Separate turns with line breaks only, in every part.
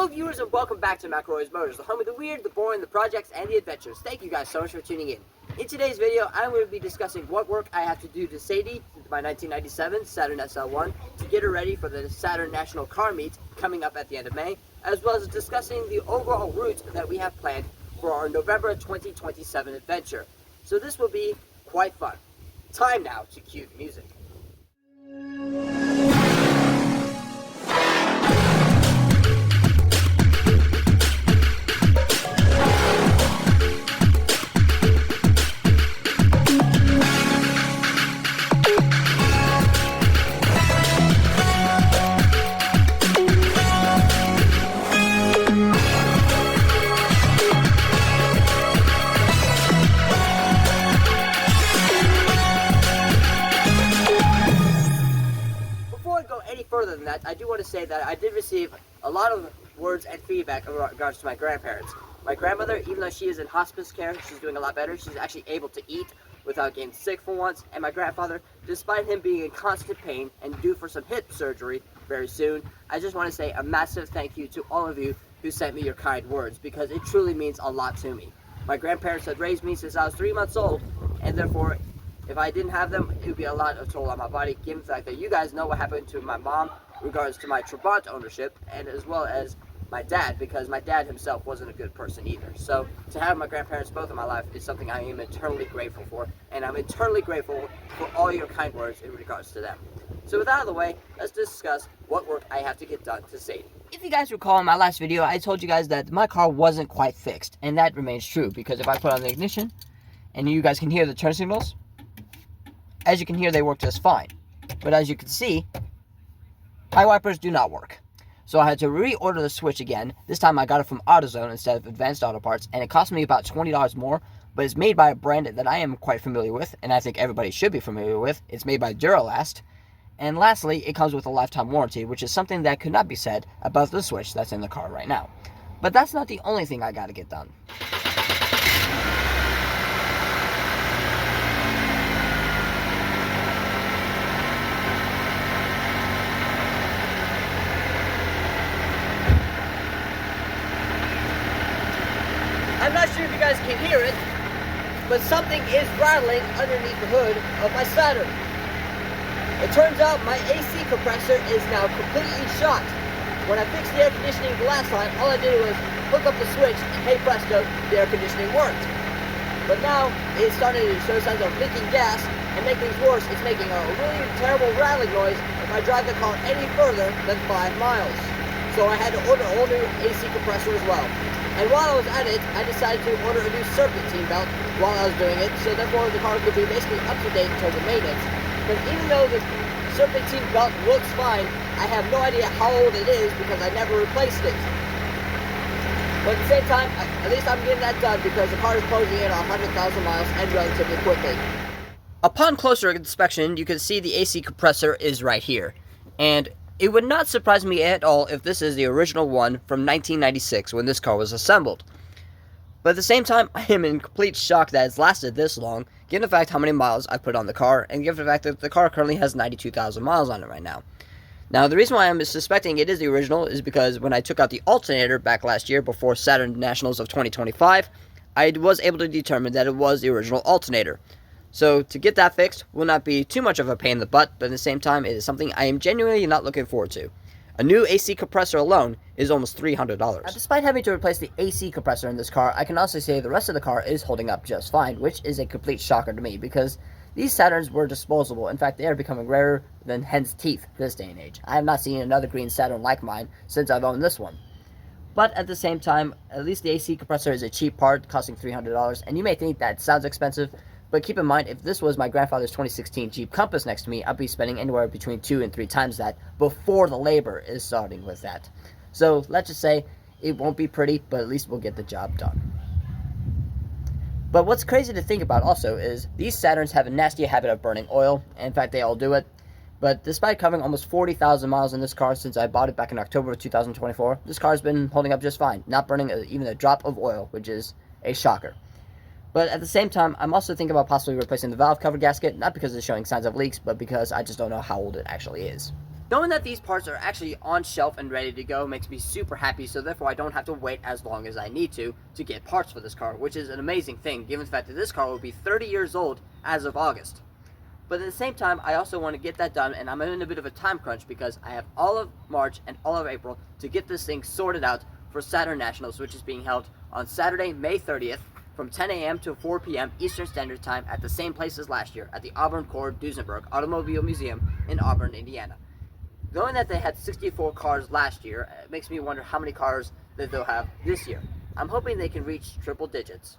Hello viewers and welcome back to McElroy's Motors, the home of the weird, the boring, the projects, and the adventures. Thank you guys so much for tuning in. In today's video, I'm going to be discussing what work I have to do to Sadie, my 1997 Saturn SL1, to get her ready for the Saturn National Car Meet coming up at the end of May, as well as discussing the overall route that we have planned for our November 2027 adventure. So this will be quite fun. Time now to cue the music. Further than that, I do want to say that I did receive a lot of words and feedback in regards to my grandparents. My grandmother, even though she is in hospice care, she's doing a lot better. She's actually able to eat without getting sick for once. And my grandfather, despite him being in constant pain and due for some hip surgery very soon, I just want to say a massive thank you to all of you who sent me your kind words, because it truly means a lot to me. My grandparents had raised me since I was 3 months old, and therefore if I didn't have them, it would be a lot of toll on my body, given the fact that you guys know what happened to my mom in regards to my Trabant ownership, and as well as my dad, because my dad himself wasn't a good person either. So to have my grandparents both in my life is something I am eternally grateful for, and I'm eternally grateful for all your kind words in regards to them. So with that out of the way, let's discuss what work I have to get done to Sadie. If you guys recall in my last video, I told you guys that my car wasn't quite fixed, and that remains true, because if I put on the ignition, and you guys can hear the turn signals, as you can hear, they work just fine. But as you can see, my wipers do not work. So I had to reorder the switch again. This time I got it from AutoZone instead of Advanced Auto Parts, and it cost me about $20 more, but it's made by a brand that I am quite familiar with, and I think everybody should be familiar with. It's made by Duralast. And lastly, it comes with a lifetime warranty, which is something that could not be said about the switch that's in the car right now. But that's not the only thing I gotta get done. I'm not sure if you guys can hear it, but something is rattling underneath the hood of my Saturn. It turns out my AC compressor is now completely shot. When I fixed the air conditioning the last time, all I did was hook up the switch and hey presto, the air conditioning worked. But now it's starting to show signs of leaking gas, and make things worse, it's making a really terrible rattling noise if I drive the car any further than 5 miles. So I had to order a whole new AC compressor as well. And while I was at it, I decided to order a new serpentine belt while I was doing it, so therefore the car could be basically up to date in terms of maintenance. But even though the serpentine belt looks fine, I have no idea how old it is because I never replaced it. But at the same time, at least I'm getting that done because the car is closing in on 100,000 miles and relatively quickly. Upon closer inspection, you can see the AC compressor is right here. And it would not surprise me at all if this is the original one from 1996 when this car was assembled. But at the same time, I am in complete shock that it's lasted this long, given the fact how many miles I put on the car, and given the fact that the car currently has 92,000 miles on it right now. Now, the reason why I'm suspecting it is the original is because when I took out the alternator back last year before Saturn Nationals of 2025, I was able to determine that it was the original alternator. So to get that fixed will not be too much of a pain in the butt, but at the same time, it is something I am genuinely not looking forward to. A new AC compressor alone is almost $300. Despite having to replace the AC compressor in this car, I can also say the rest of the car is holding up just fine, which is a complete shocker to me because these Saturns were disposable. In fact, they are becoming rarer than hen's teeth this day and age. I have not seen another green Saturn like mine since I've owned this one. But at the same time, at least the AC compressor is a cheap part, costing $300, and you may think that sounds expensive, but keep in mind, if this was my grandfather's 2016 Jeep Compass next to me, I'd be spending anywhere between 2 and 3 times that before the labor is starting with that. So let's just say it won't be pretty, but at least we'll get the job done. But what's crazy to think about also is these Saturns have a nasty habit of burning oil. In fact, they all do it. But despite covering almost 40,000 miles in this car since I bought it back in October of 2024, this car has been holding up just fine, not burning even a drop of oil, which is a shocker. But at the same time, I'm also thinking about possibly replacing the valve cover gasket, not because it's showing signs of leaks, but because I just don't know how old it actually is. Knowing that these parts are actually on shelf and ready to go makes me super happy, so therefore I don't have to wait as long as I need to get parts for this car, which is an amazing thing given the fact that this car will be 30 years old as of August. But at the same time, I also want to get that done, and I'm in a bit of a time crunch because I have all of March and all of April to get this thing sorted out for Saturn Nationals, which is being held on Saturday, May 30th from 10 a.m. to 4 p.m. Eastern Standard Time at the same place as last year at the Auburn Core Duesenberg Automobile Museum in Auburn, Indiana. Knowing that they had 64 cars last year, it makes me wonder how many cars that they'll have this year. I'm hoping they can reach triple digits.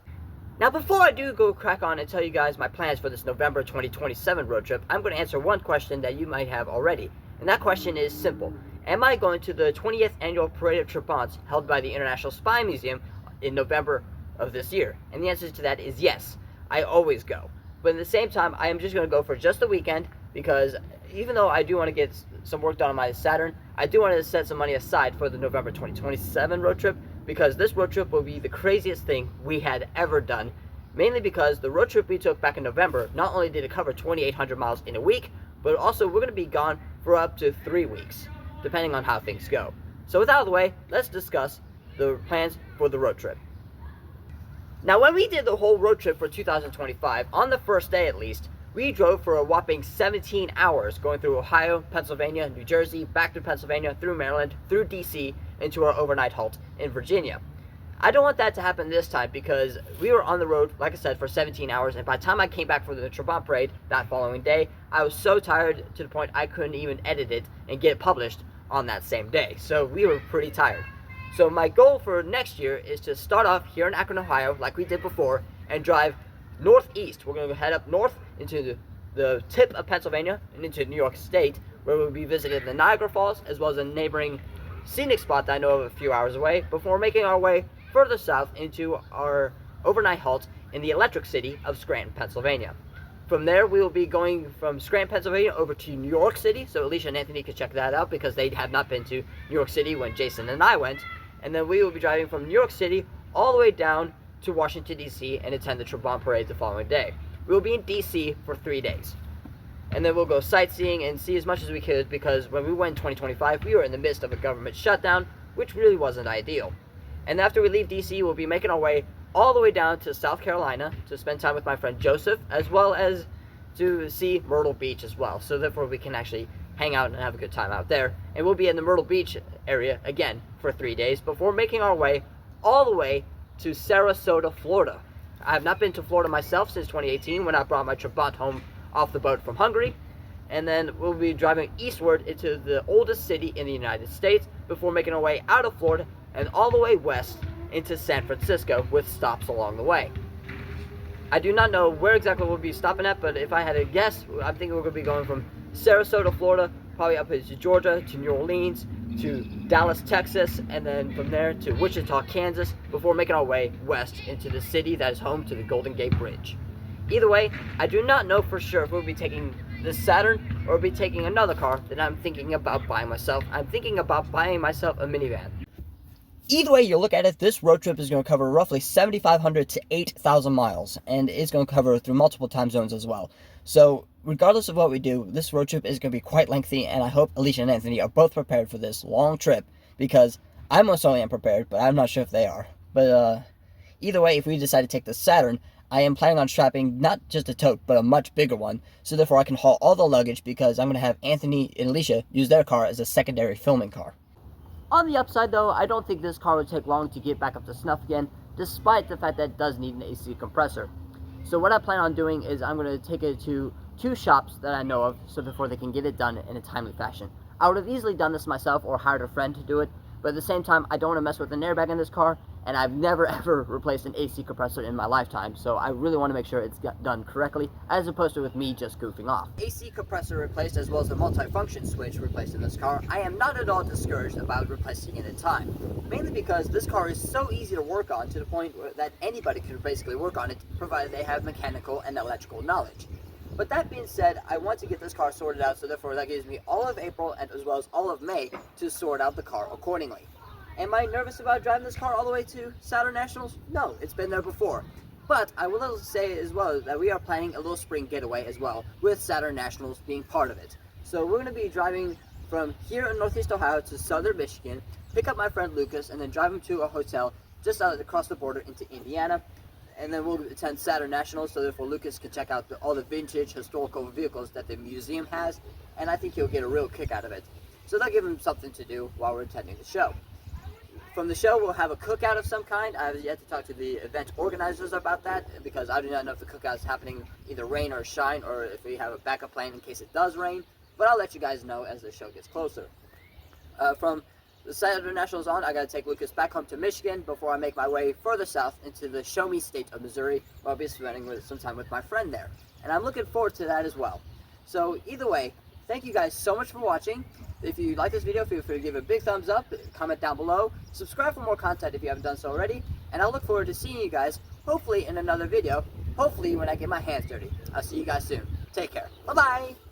Now, before I do go crack on and tell you guys my plans for this November 2027 road trip, I'm going to answer one question that you might have already. And that question is simple. Am I going to the 20th Annual Parade of Trabants held by the International Spy Museum in November of this year? And the answer to that is yes. I always go. But at the same time, I am just going to go for just a weekend because even though I do want to get some work done on my Saturn, I do want to set some money aside for the November 2027 road trip, because this road trip will be the craziest thing we had ever done, mainly because the road trip we took back in November, not only did it cover 2,800 miles in a week, but also we're going to be gone for up to 3 weeks, depending on how things go. So with that out of the way, let's discuss the plans for the road trip. Now, when we did the whole road trip for 2025, on the first day at least, we drove for a whopping 17 hours, going through Ohio, Pennsylvania, New Jersey, back to Pennsylvania, through Maryland, through DC, into our overnight halt in Virginia. I don't want that to happen this time because we were on the road, like I said, for 17 hours, and by the time I came back from the Trabant Parade that following day, I was so tired to the point I couldn't even edit it and get it published on that same day. So we were pretty tired. So my goal for next year is to start off here in Akron, Ohio, like we did before, and drive northeast. We're going to head up north into the tip of Pennsylvania and into New York State, where we'll be visiting the Niagara Falls as well as a neighboring scenic spot that I know of a few hours away, before making our way further south into our overnight halt in the electric city of Scranton, Pennsylvania. From there, we will be going from Scranton, Pennsylvania over to New York City, so Alicia and Anthony can check that out because they have not been to New York City when Jason and I went. And then we will be driving from New York City all the way down to Washington, D.C. and attend the Trabant Parade the following day. We will be in D.C. for 3 days. And then we'll go sightseeing and see as much as we could, because when we went in 2025, we were in the midst of a government shutdown, which really wasn't ideal. And after we leave D.C., we'll be making our way all the way down to South Carolina to spend time with my friend Joseph, as well as to see Myrtle Beach as well. So therefore we can actually hang out and have a good time out there. And we'll be in the Myrtle Beach area again for 3 days before making our way all the way to Sarasota, Florida. I have not been to Florida myself since 2018 when I brought my Trabant home off the boat from Hungary. And then we'll be driving eastward into the oldest city in the United States before making our way out of Florida and all the way west into San Francisco with stops along the way. I do not know where exactly we'll be stopping at, but if I had to guess, I'm thinking we're going to be going from Sarasota, Florida, probably up into Georgia, to New Orleans, to Dallas, Texas, and then from there to Wichita, Kansas, before making our way west into the city that is home to the Golden Gate Bridge. Either way, I do not know for sure if we'll be taking the Saturn or be taking another car that I'm thinking about buying myself. I'm thinking about buying myself a minivan. Either way you look at it, this road trip is going to cover roughly 7,500 to 8,000 miles, and it's going to cover through multiple time zones as well. So regardless of what we do, this road trip is going to be quite lengthy, and I hope Alicia and Anthony are both prepared for this long trip, because I most certainly am prepared, but I'm not sure if they are. But either way, if we decide to take the Saturn, I am planning on strapping not just a tote, but a much bigger one, so therefore I can haul all the luggage, because I'm going to have Anthony and Alicia use their car as a secondary filming car. On the upside though, I don't think this car would take long to get back up to snuff again, despite the fact that it does need an AC compressor. So what I plan on doing is I'm going to take it to 2 shops that I know of, so therefore they can get it done in a timely fashion. I would have easily done this myself or hired a friend to do it, but at the same time, I don't want to mess with an airbag in this car, and I've never ever replaced an AC compressor in my lifetime, so I really want to make sure it's done correctly, as opposed to with me just goofing off. AC compressor replaced, as well as the multi-function switch replaced in this car. I am not at all discouraged about replacing it in time, mainly because this car is so easy to work on, to the point that anybody can basically work on it, provided they have mechanical and electrical knowledge. But that being said, I want to get this car sorted out, so therefore that gives me all of April and as well as all of May to sort out the car accordingly. Am I nervous about driving this car all the way to Saturn Nationals? No, it's been there before. But I will say as well that we are planning a little spring getaway as well, with Saturn Nationals being part of it. So we're going to be driving from here in Northeast Ohio to Southern Michigan, pick up my friend Lucas, and then drive him to a hotel just across the border into Indiana. And then we'll attend Saturn National, so therefore Lucas can check out all the vintage historical vehicles that the museum has, and I think he'll get a real kick out of it. So that'll give him something to do while we're attending the show. From the show, we'll have a cookout of some kind. I have yet to talk to the event organizers about that, because I do not know if the cookout is happening either rain or shine, or if we have a backup plan in case it does rain. But I'll let you guys know as the show gets closer. From the Saturn Nationals on, I gotta take Lucas back home to Michigan before I make my way further south into the show me state of Missouri, where I'll be spending some time with my friend there. And I'm looking forward to that as well. So either way, thank you guys so much for watching. If you like this video, feel free to give it a big thumbs up, comment down below, subscribe for more content if you haven't done so already, and I'll look forward to seeing you guys, hopefully in another video, hopefully when I get my hands dirty. I'll see you guys soon. Take care. Bye-bye!